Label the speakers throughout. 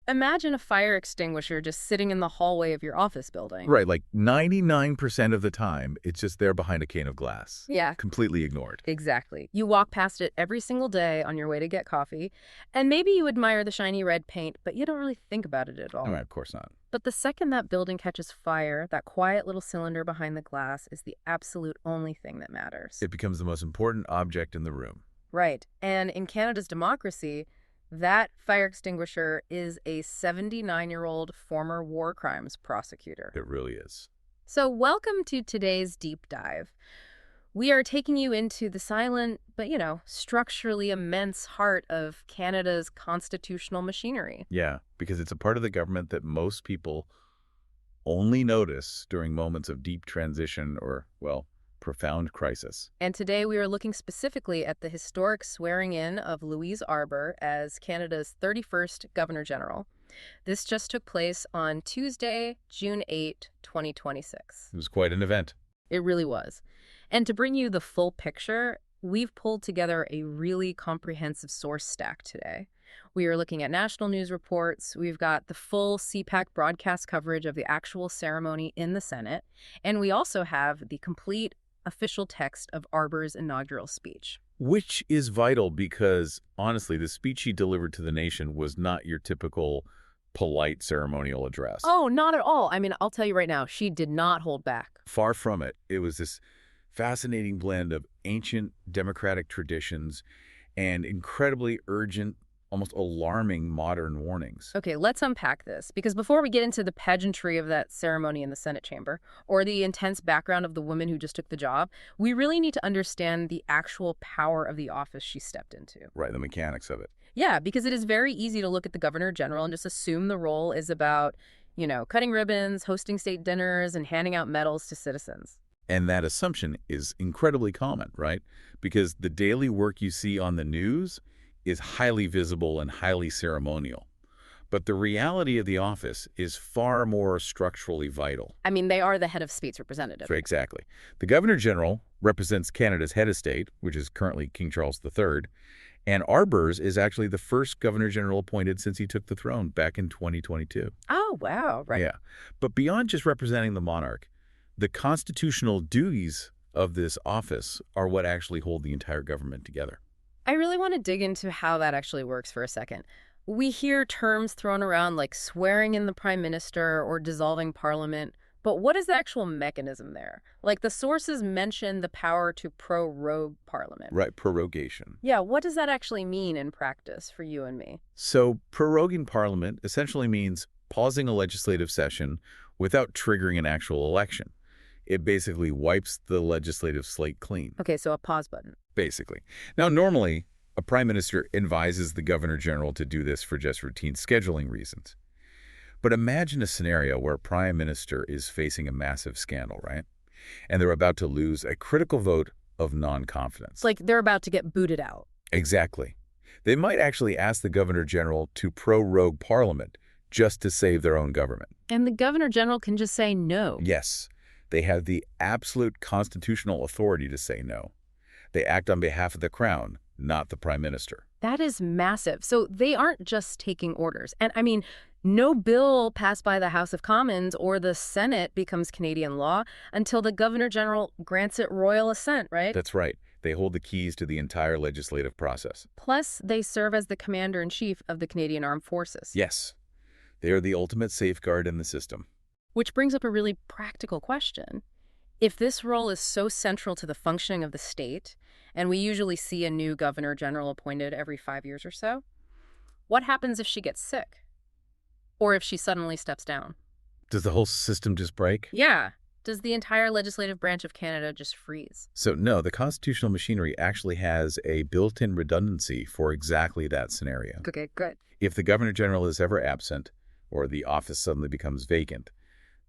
Speaker 1: Imagine a fire extinguisher just sitting in the hallway of your office building.
Speaker 2: Right, like 99% of the time, it's just there behind a cane of glass.
Speaker 1: Yeah.
Speaker 2: Completely ignored.
Speaker 1: Exactly. You walk past it every single day on your way to get coffee, and maybe you admire the shiny red paint, but you don't really think about it at all.
Speaker 2: All right, of course not.
Speaker 1: But the second that building catches fire, that quiet little cylinder behind the glass is the absolute only thing that matters.
Speaker 2: It becomes the most important object in the room.
Speaker 1: Right. And in Canada's democracy, that fire extinguisher is a 79-year-old former war crimes prosecutor.
Speaker 2: It really is.
Speaker 1: So welcome to today's deep dive. We are taking you into the silent, but, structurally immense heart of Canada's constitutional machinery.
Speaker 2: Yeah, because it's a part of the government that most people only notice during moments of deep transition or, well, profound crisis.
Speaker 1: And today we are looking specifically at the historic swearing-in of Louise Arbour as Canada's 31st Governor General. This just took place on Tuesday, June 8, 2026.
Speaker 2: It was quite an event.
Speaker 1: It really was. And to bring you the full picture, we've pulled together a really comprehensive source stack today. We are looking at national news reports, we've got the full CPAC broadcast coverage of the actual ceremony in the Senate, and we also have the complete official text of Arbour's inaugural speech.
Speaker 2: Which is vital because, honestly, the speech she delivered to the nation was not your typical polite ceremonial address.
Speaker 1: Oh, not at all. I mean, I'll tell you right now, she did not hold back.
Speaker 2: Far from it. It was this fascinating blend of ancient democratic traditions and incredibly urgent, almost alarming modern warnings.
Speaker 1: Okay, let's unpack this, because before we get into the pageantry of that ceremony in the Senate chamber, or the intense background of the woman who just took the job, we really need to understand the actual power of the office she stepped into.
Speaker 2: Right, the mechanics of it.
Speaker 1: Yeah, because it is very easy to look at the Governor General and just assume the role is about, cutting ribbons, hosting state dinners, and handing out medals to citizens.
Speaker 2: And that assumption is incredibly common, right? Because the daily work you see on the news is highly visible and highly ceremonial. But the reality of the office is far more structurally vital.
Speaker 1: I mean, they are the head of state's representative.
Speaker 2: Right, exactly. The Governor General represents Canada's head of state, which is currently King Charles III, and Arbour's is actually the first Governor General appointed since he took the throne back in 2022.
Speaker 1: Oh, wow, right.
Speaker 2: Yeah. But beyond just representing the monarch, the constitutional duties of this office are what actually hold the entire government together.
Speaker 1: I really want to dig into how that actually works for a second. We hear terms thrown around like swearing in the prime minister or dissolving parliament, but what is the actual mechanism there? Like, the sources mention the power to prorogue parliament.
Speaker 2: Right, prorogation.
Speaker 1: Yeah, what does that actually mean in practice for you and me?
Speaker 2: So proroguing parliament essentially means pausing a legislative session without triggering an actual election. It basically wipes the legislative slate clean.
Speaker 1: Okay, so a pause button.
Speaker 2: Basically. Now, normally, a prime minister advises the governor general to do this for just routine scheduling reasons. But imagine a scenario where a prime minister is facing a massive scandal, right? And they're about to lose a critical vote of non-confidence.
Speaker 1: It's like they're about to get booted out.
Speaker 2: Exactly. They might actually ask the governor general to prorogue parliament just to save their own government.
Speaker 1: And the governor general can just say no.
Speaker 2: Yes. They have the absolute constitutional authority to say no. They act on behalf of the crown, not the prime minister.
Speaker 1: That is massive. So they aren't just taking orders. And I mean, no bill passed by the House of Commons or the Senate becomes Canadian law until the Governor General grants it royal assent, right?
Speaker 2: That's right. They hold the keys to the entire legislative process.
Speaker 1: Plus, they serve as the commander-in-chief of the Canadian Armed Forces.
Speaker 2: Yes. They are the ultimate safeguard in the system.
Speaker 1: Which brings up a really practical question. If this role is so central to the functioning of the state, and we usually see a new Governor General appointed every 5 years or so, what happens if she gets sick? Or if she suddenly steps down?
Speaker 2: Does the whole system just break?
Speaker 1: Yeah. Does the entire legislative branch of Canada just freeze?
Speaker 2: So no, the constitutional machinery actually has a built-in redundancy for exactly that scenario.
Speaker 1: Okay, good.
Speaker 2: If the Governor General is ever absent, or the office suddenly becomes vacant,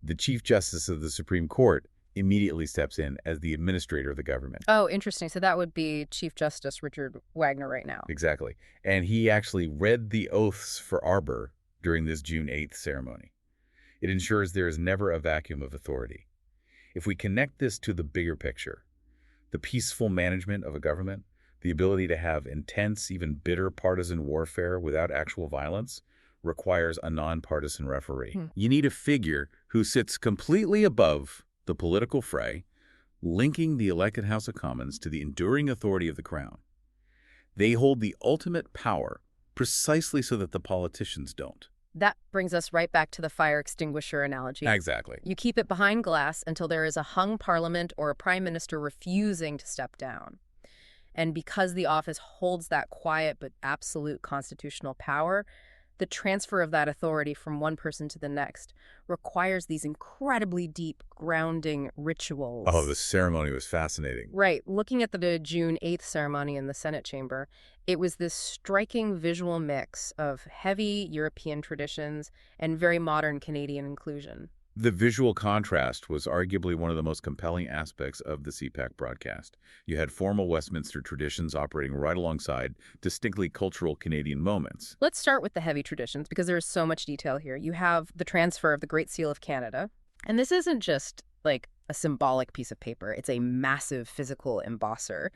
Speaker 2: the Chief Justice of the Supreme Court immediately steps in as the administrator of the government.
Speaker 1: Oh, interesting. So that would be Chief Justice Richard Wagner right now.
Speaker 2: Exactly. And he actually read the oaths for Arbour during this June 8th ceremony. It ensures there is never a vacuum of authority. If we connect this to the bigger picture, the peaceful management of a government, the ability to have intense, even bitter partisan warfare without actual violence, requires a nonpartisan referee.
Speaker 1: Hmm.
Speaker 2: You need a figure who sits completely above the political fray, linking the elected House of Commons to the enduring authority of the Crown. They hold the ultimate power precisely so that the politicians don't.
Speaker 1: That brings us right back to the fire extinguisher analogy.
Speaker 2: Exactly.
Speaker 1: You keep it behind glass until there is a hung parliament or a prime minister refusing to step down. And because the office holds that quiet but absolute constitutional power, the transfer of that authority from one person to the next requires these incredibly deep, grounding rituals.
Speaker 2: Oh, the ceremony was fascinating.
Speaker 1: Right. Looking at the June 8th ceremony in the Senate chamber, it was this striking visual mix of heavy European traditions and very modern Canadian inclusion.
Speaker 2: The visual contrast was arguably one of the most compelling aspects of the CPAC broadcast. You had formal Westminster traditions operating right alongside distinctly cultural Canadian moments.
Speaker 1: Let's start with the heavy traditions because there is so much detail here. You have the transfer of the Great Seal of Canada, and this isn't just like a symbolic piece of paper. It's a massive physical embosser.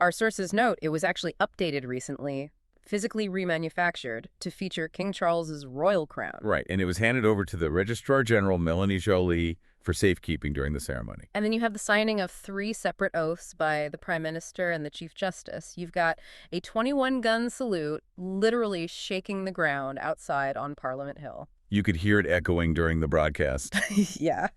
Speaker 1: Our sources note it was actually updated recently, physically remanufactured to feature King Charles's royal crown.
Speaker 2: Right, and it was handed over to the Registrar General, Melanie Joly, for safekeeping during the ceremony.
Speaker 1: And then you have the signing of 3 separate oaths by the Prime Minister and the Chief Justice. You've got a 21-gun salute literally shaking the ground outside on Parliament Hill.
Speaker 2: You could hear it echoing during the broadcast.
Speaker 1: Yeah.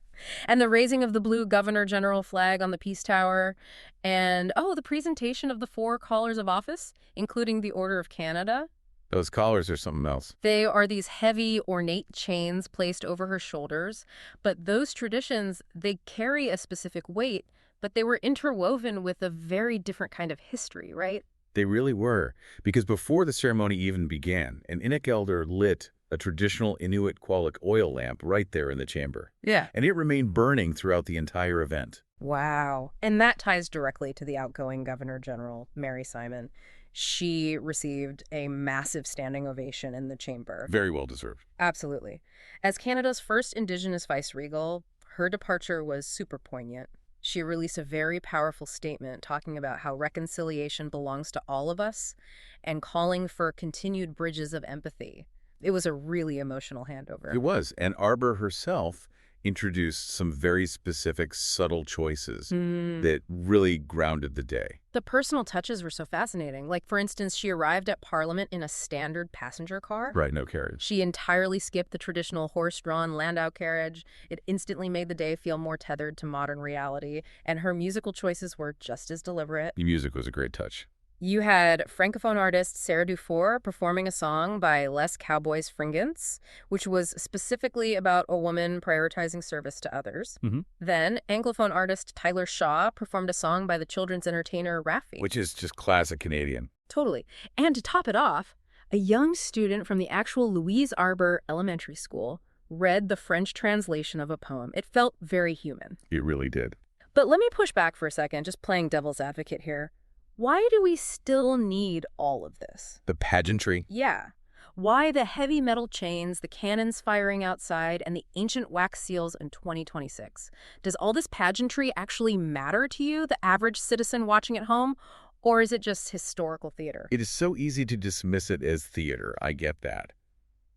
Speaker 1: And the raising of the blue Governor General flag on the Peace Tower. And, the presentation of the 4 collars of office, including the Order of Canada.
Speaker 2: Those collars are something else.
Speaker 1: They are these heavy, ornate chains placed over her shoulders. But those traditions, they carry a specific weight, but they were interwoven with a very different kind of history, right?
Speaker 2: They really were, because before the ceremony even began, an Inuk elder lit a traditional Inuit Qualic oil lamp right there in the chamber.
Speaker 1: Yeah.
Speaker 2: And it remained burning throughout the entire event.
Speaker 1: Wow. And that ties directly to the outgoing Governor General, Mary Simon. She received a massive standing ovation in the chamber.
Speaker 2: Very well deserved.
Speaker 1: Absolutely. As Canada's first Indigenous vice-regal, her departure was super poignant. She released a very powerful statement talking about how reconciliation belongs to all of us and calling for continued bridges of empathy. It was a really emotional handover.
Speaker 2: It was. And Arbour herself introduced some very specific, subtle choices that really grounded the day.
Speaker 1: The personal touches were so fascinating. Like, for instance, she arrived at Parliament in a standard passenger car.
Speaker 2: Right, no carriage.
Speaker 1: She entirely skipped the traditional horse-drawn landau carriage. It instantly made the day feel more tethered to modern reality. And her musical choices were just as deliberate.
Speaker 2: The music was a great touch.
Speaker 1: You had Francophone artist Sarah Dufour performing a song by Les Cowboys Fringants, which was specifically about a woman prioritizing service to others. Then Anglophone artist Tyler Shaw performed a song by the children's entertainer Raffi.
Speaker 2: Which is just classic Canadian.
Speaker 1: Totally. And to top it off, a young student from the actual Louise Arbour Elementary School read the French translation of a poem. It felt very human.
Speaker 2: It really did.
Speaker 1: But let me push back for a second, just playing devil's advocate here. Why do we still need all of this?
Speaker 2: The pageantry.
Speaker 1: Yeah. Why the heavy metal chains, the cannons firing outside, and the ancient wax seals in 2026? Does all this pageantry actually matter to you, the average citizen watching at home? Or is it just historical theater?
Speaker 2: It is so easy to dismiss it as theater. I get that.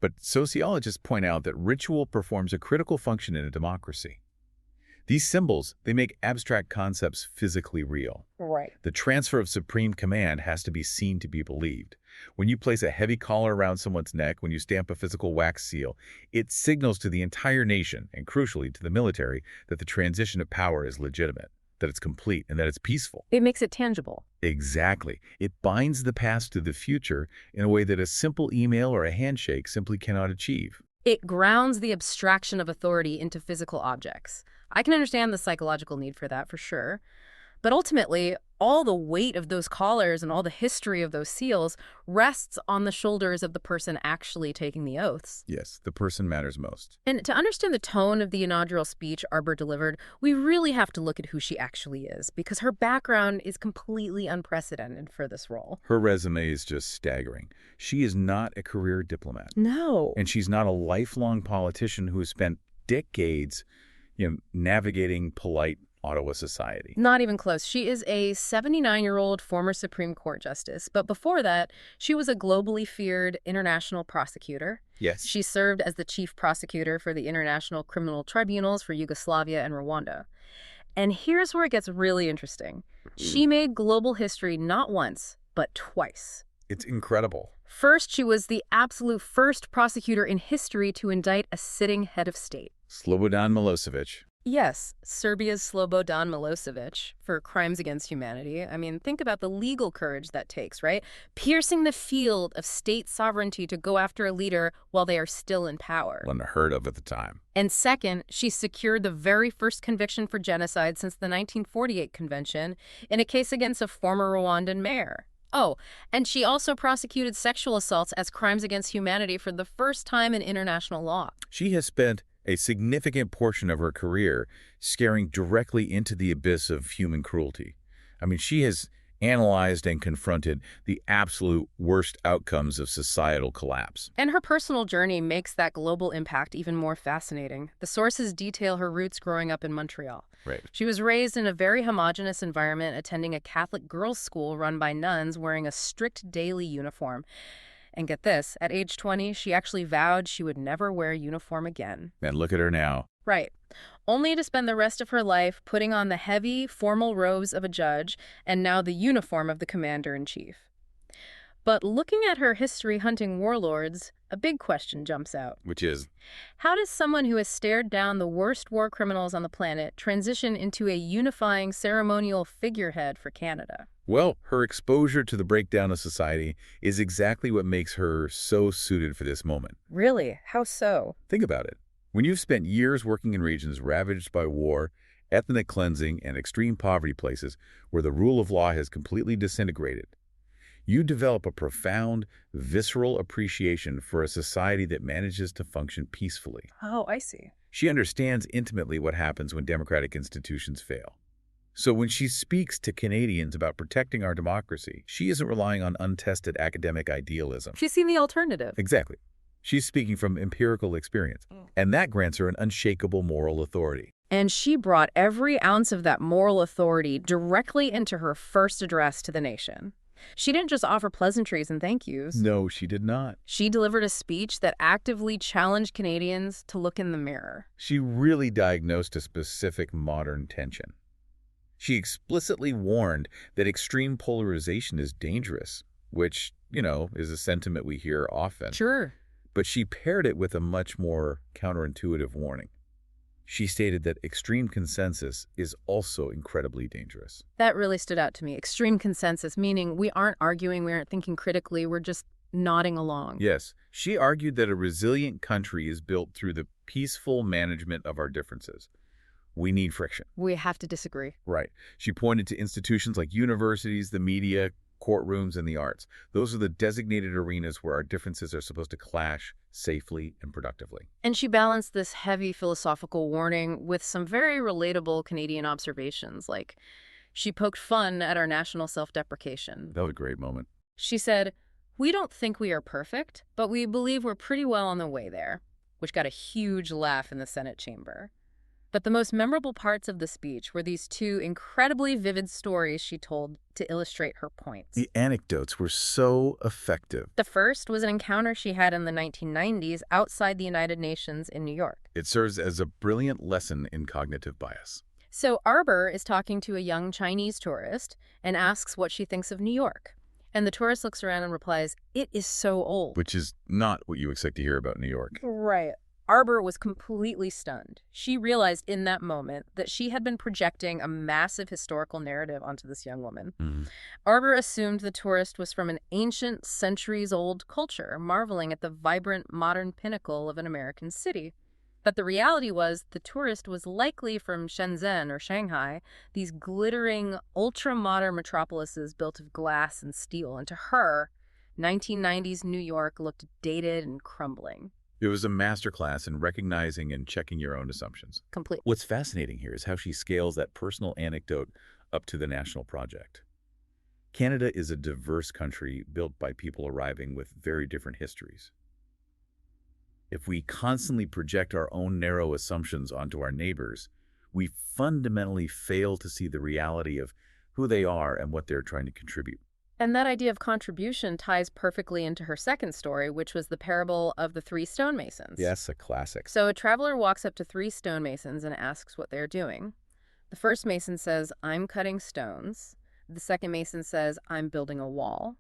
Speaker 2: But sociologists point out that ritual performs a critical function in a democracy. These symbols, they make abstract concepts physically real.
Speaker 1: Right.
Speaker 2: The transfer of supreme command has to be seen to be believed. When you place a heavy collar around someone's neck, when you stamp a physical wax seal, it signals to the entire nation, and crucially to the military, that the transition of power is legitimate, that it's complete, and that it's peaceful.
Speaker 1: It makes it tangible.
Speaker 2: Exactly. It binds the past to the future in a way that a simple email or a handshake simply cannot achieve.
Speaker 1: It grounds the abstraction of authority into physical objects. I can understand the psychological need for that, for sure. But ultimately, all the weight of those collars and all the history of those seals rests on the shoulders of the person actually taking the oaths.
Speaker 2: Yes, the person matters most.
Speaker 1: And to understand the tone of the inaugural speech Arbour delivered, we really have to look at who she actually is, because her background is completely unprecedented for this role.
Speaker 2: Her resume is just staggering. She is not a career diplomat.
Speaker 1: No.
Speaker 2: And she's not a lifelong politician who has spent decades navigating polite Ottawa society.
Speaker 1: Not even close. She is a 79-year-old former Supreme Court justice, but before that, she was a globally feared international prosecutor.
Speaker 2: Yes.
Speaker 1: She served as the chief prosecutor for the international criminal tribunals for Yugoslavia and Rwanda. And here's where it gets really interesting. She made global history not once, but twice.
Speaker 2: It's incredible.
Speaker 1: First, she was the absolute first prosecutor in history to indict a sitting head of state.
Speaker 2: Slobodan Milosevic.
Speaker 1: Yes, Serbia's Slobodan Milosevic for crimes against humanity. I mean, think about the legal courage that takes, right? Piercing the field of state sovereignty to go after a leader while they are still in power.
Speaker 2: Unheard of at the time.
Speaker 1: And second, she secured the very first conviction for genocide since the 1948 convention in a case against a former Rwandan mayor. Oh, and she also prosecuted sexual assaults as crimes against humanity for the first time in international law.
Speaker 2: She has spent a significant portion of her career staring directly into the abyss of human cruelty. I mean, she has analyzed and confronted the absolute worst outcomes of societal collapse.
Speaker 1: And her personal journey makes that global impact even more fascinating. The sources detail her roots growing up in Montreal.
Speaker 2: Right.
Speaker 1: She was raised in a very homogenous environment, attending a Catholic girls' school run by nuns wearing a strict daily uniform. And get this, at age 20, she actually vowed she would never wear a uniform again.
Speaker 2: And look at her now.
Speaker 1: Right. Only to spend the rest of her life putting on the heavy, formal robes of a judge and now the uniform of the commander-in-chief. But looking at her history-hunting warlords, a big question jumps out.
Speaker 2: Which is?
Speaker 1: How does someone who has stared down the worst war criminals on the planet transition into a unifying ceremonial figurehead for Canada?
Speaker 2: Well, her exposure to the breakdown of society is exactly what makes her so suited for this moment.
Speaker 1: Really? How so?
Speaker 2: Think about it. When you've spent years working in regions ravaged by war, ethnic cleansing, and extreme poverty places where the rule of law has completely disintegrated, you develop a profound, visceral appreciation for a society that manages to function peacefully.
Speaker 1: Oh, I see.
Speaker 2: She understands intimately what happens when democratic institutions fail. So when she speaks to Canadians about protecting our democracy, she isn't relying on untested academic idealism.
Speaker 1: She's seen the alternative.
Speaker 2: Exactly. She's speaking from empirical experience, and that grants her an unshakable moral authority.
Speaker 1: And she brought every ounce of that moral authority directly into her first address to the nation. She didn't just offer pleasantries and thank yous.
Speaker 2: No, she did not.
Speaker 1: She delivered a speech that actively challenged Canadians to look in the mirror.
Speaker 2: She really diagnosed a specific modern tension. She explicitly warned that extreme polarization is dangerous, which, is a sentiment we hear often.
Speaker 1: Sure.
Speaker 2: But she paired it with a much more counterintuitive warning. She stated that extreme consensus is also incredibly dangerous.
Speaker 1: That really stood out to me. Extreme consensus, meaning we aren't arguing, we aren't thinking critically, we're just nodding along.
Speaker 2: Yes. She argued that a resilient country is built through the peaceful management of our differences. We need friction.
Speaker 1: We have to disagree.
Speaker 2: Right. She pointed to institutions like universities, the media, courtrooms, and the arts. Those are the designated arenas where our differences are supposed to clash safely and productively.
Speaker 1: And she balanced this heavy philosophical warning with some very relatable Canadian observations, like she poked fun at our national self-deprecation.
Speaker 2: That was a great moment.
Speaker 1: She said, "We don't think we are perfect, but we believe we're pretty well on the way there," which got a huge laugh in the Senate chamber. But the most memorable parts of the speech were these two incredibly vivid stories she told to illustrate her points.
Speaker 2: The anecdotes were so effective.
Speaker 1: The first was an encounter she had in the 1990s outside the United Nations in New York.
Speaker 2: It serves as a brilliant lesson in cognitive bias.
Speaker 1: So Arbour is talking to a young Chinese tourist and asks what she thinks of New York. And the tourist looks around and replies, "It is so old."
Speaker 2: Which is not what you expect to hear about New York.
Speaker 1: Right. Arbour was completely stunned. She realized in that moment that she had been projecting a massive historical narrative onto this young woman. Arbour assumed the tourist was from an ancient, centuries-old culture, marveling at the vibrant, modern pinnacle of an American city. But the reality was the tourist was likely from Shenzhen or Shanghai, these glittering, ultra-modern metropolises built of glass and steel. And to her, 1990s New York looked dated and crumbling.
Speaker 2: It was a masterclass in recognizing and checking your own assumptions.
Speaker 1: Complete.
Speaker 2: What's fascinating here is how she scales that personal anecdote up to the national project. Canada is a diverse country built by people arriving with very different histories. If we constantly project our own narrow assumptions onto our neighbors, We fundamentally fail to see the reality of who they are and what they're trying to contribute.
Speaker 1: And that idea of contribution ties perfectly into her second story, which was the parable of the three stonemasons.
Speaker 2: Yes, a classic.
Speaker 1: So a traveler walks up to three stonemasons and asks what they're doing. The first mason says, "I'm cutting stones." The second mason says, "I'm building a wall."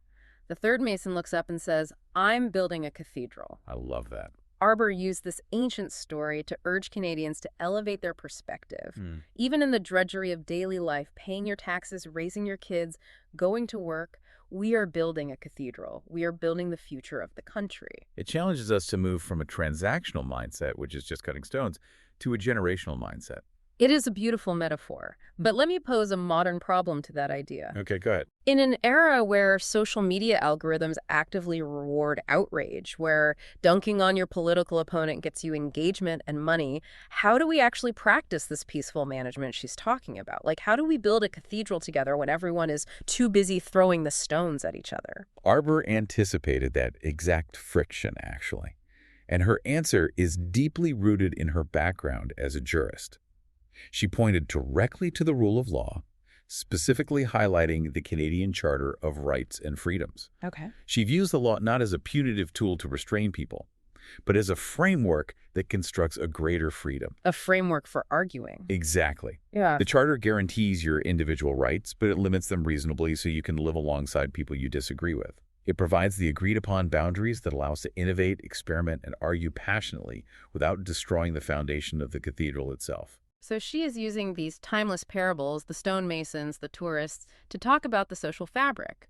Speaker 1: The third mason looks up and says, "I'm building a cathedral."
Speaker 2: I love that.
Speaker 1: Arbour used this ancient story to urge Canadians to elevate their perspective. Even in the drudgery of daily life, paying your taxes, raising your kids, going to work, we are building a cathedral. We are building the future of the country.
Speaker 2: It challenges us to move from a transactional mindset, which is just cutting stones, to a generational mindset.
Speaker 1: It is a beautiful metaphor, but let me pose a modern problem to that idea.
Speaker 2: Okay, go ahead.
Speaker 1: In an era where social media algorithms actively reward outrage, where dunking on your political opponent gets you engagement and money, how do we actually practice this peaceful management she's talking about? Like, how do we build a cathedral together when everyone is too busy throwing the stones at each other?
Speaker 2: Arbour anticipated that exact friction, actually. And her answer is deeply rooted in her background as a jurist. She pointed directly to the rule of law, specifically highlighting the Canadian Charter of Rights and Freedoms.
Speaker 1: Okay.
Speaker 2: She views the law not as a punitive tool to restrain people, but as a framework that constructs a greater freedom.
Speaker 1: A framework for arguing.
Speaker 2: Exactly.
Speaker 1: Yeah.
Speaker 2: The Charter guarantees your individual rights, but it limits them reasonably so you can live alongside people you disagree with. It provides the agreed-upon boundaries that allow us to innovate, experiment, and argue passionately without destroying the foundation of the cathedral itself.
Speaker 1: So she is using these timeless parables, the stonemasons, the tourists, to talk about the social fabric.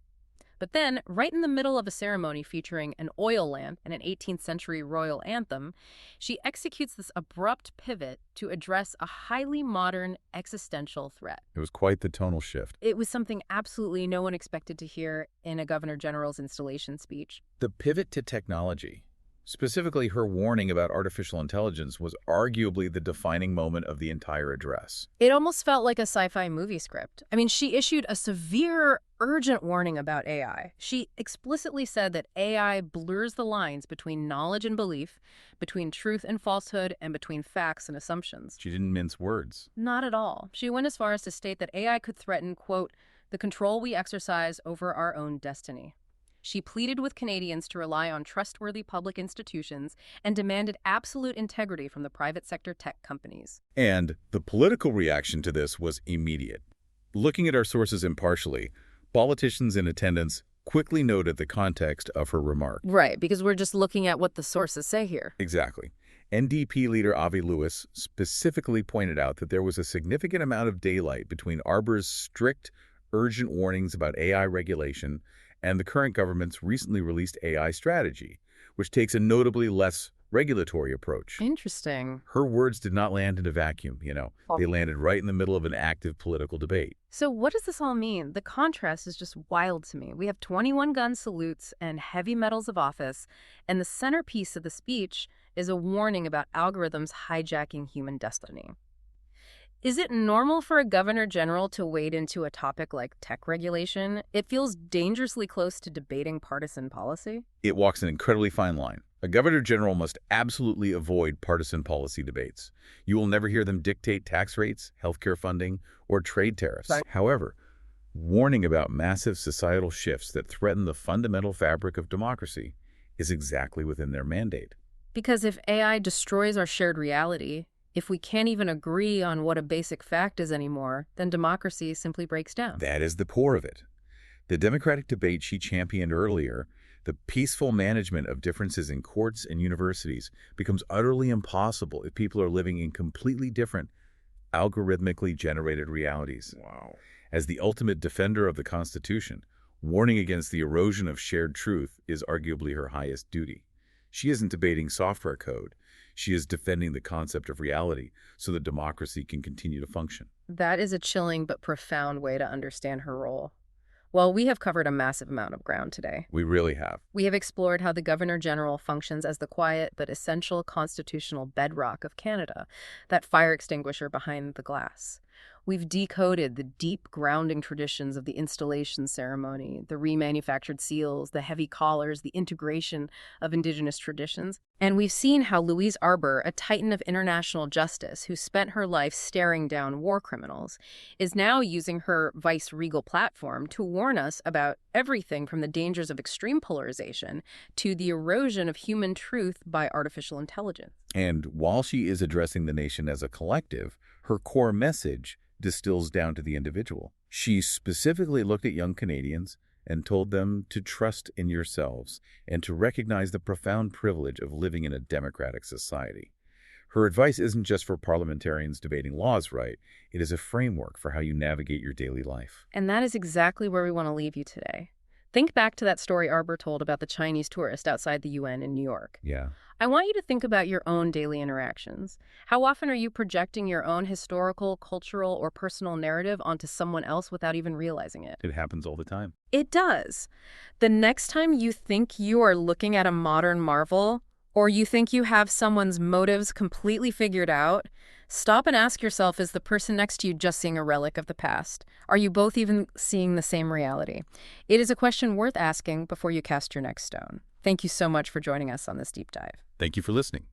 Speaker 1: But then, right in the middle of a ceremony featuring an oil lamp and an 18th century royal anthem, she executes this abrupt pivot to address a highly modern existential threat.
Speaker 2: It was quite the tonal shift.
Speaker 1: It was something absolutely no one expected to hear in a Governor General's installation speech.
Speaker 2: The pivot to technology, specifically her warning about artificial intelligence, was arguably the defining moment of the entire address.
Speaker 1: It almost felt like a sci-fi movie script. I mean, she issued a severe, urgent warning about AI. She explicitly said that AI blurs the lines between knowledge and belief, between truth and falsehood, and between facts and assumptions.
Speaker 2: She didn't mince words.
Speaker 1: Not at all. She went as far as to state that AI could threaten, quote, the control we exercise over our own destiny. She pleaded with Canadians to rely on trustworthy public institutions and demanded absolute integrity from the private sector tech companies.
Speaker 2: And the political reaction to this was immediate. Looking at our sources impartially, politicians in attendance quickly noted the context of her remark.
Speaker 1: Right, because we're just looking at what the sources say here.
Speaker 2: Exactly. NDP leader Avi Lewis specifically pointed out that there was a significant amount of daylight between Arbour's strict, urgent warnings about AI regulation and the current government's recently released AI strategy, which takes a notably less regulatory approach.
Speaker 1: Interesting.
Speaker 2: Her words did not land in a vacuum, They landed right in the middle of an active political debate.
Speaker 1: So what does this all mean? The contrast is just wild to me. We have 21-gun salutes and heavy medals of office, and the centerpiece of the speech is a warning about algorithms hijacking human destiny. Is it normal for a governor general to wade into a topic like tech regulation? It feels dangerously close to debating partisan policy.
Speaker 2: It walks an incredibly fine line. A governor general must absolutely avoid partisan policy debates. You will never hear them dictate tax rates, healthcare funding, or trade tariffs. Right. However, warning about massive societal shifts that threaten the fundamental fabric of democracy is exactly within their mandate.
Speaker 1: Because if AI destroys our shared reality, if we can't even agree on what a basic fact is anymore, then democracy simply breaks down.
Speaker 2: That is the core of it. The democratic debate she championed earlier, the peaceful management of differences in courts and universities, becomes utterly impossible if people are living in completely different, algorithmically generated realities.
Speaker 3: Wow.
Speaker 2: As the ultimate defender of the Constitution, warning against the erosion of shared truth is arguably her highest duty. She isn't debating software code. She is defending the concept of reality so that democracy can continue to function.
Speaker 1: That is a chilling but profound way to understand her role. Well, we have covered a massive amount of ground today.
Speaker 2: We really have.
Speaker 1: We have explored how the Governor General functions as the quiet but essential constitutional bedrock of Canada, that fire extinguisher behind the glass. We've decoded the deep grounding traditions of the installation ceremony, the remanufactured seals, the heavy collars, the integration of Indigenous traditions. And we've seen how Louise Arbour, a titan of international justice who spent her life staring down war criminals, is now using her vice-regal platform to warn us about everything from the dangers of extreme polarization to the erosion of human truth by artificial intelligence.
Speaker 2: And while she is addressing the nation as a collective, her core message distills down to the individual. She specifically looked at young Canadians and told them to trust in yourselves and to recognize the profound privilege of living in a democratic society. Her advice isn't just for parliamentarians debating laws, right? It is a framework for how you navigate your daily life.
Speaker 1: And that is exactly where we want to leave you today. Think back to that story Arbour told about the Chinese tourist outside the UN in New York.
Speaker 2: Yeah.
Speaker 1: I want you to think about your own daily interactions. How often are you projecting your own historical, cultural, or personal narrative onto someone else without even realizing it?
Speaker 2: It happens all the time.
Speaker 1: It does. The next time you think you are looking at a modern marvel, or you think you have someone's motives completely figured out, stop and ask yourself, is the person next to you just seeing a relic of the past? Are you both even seeing the same reality? It is a question worth asking before you cast your next stone. Thank you so much for joining us on this deep dive.
Speaker 2: Thank you for listening.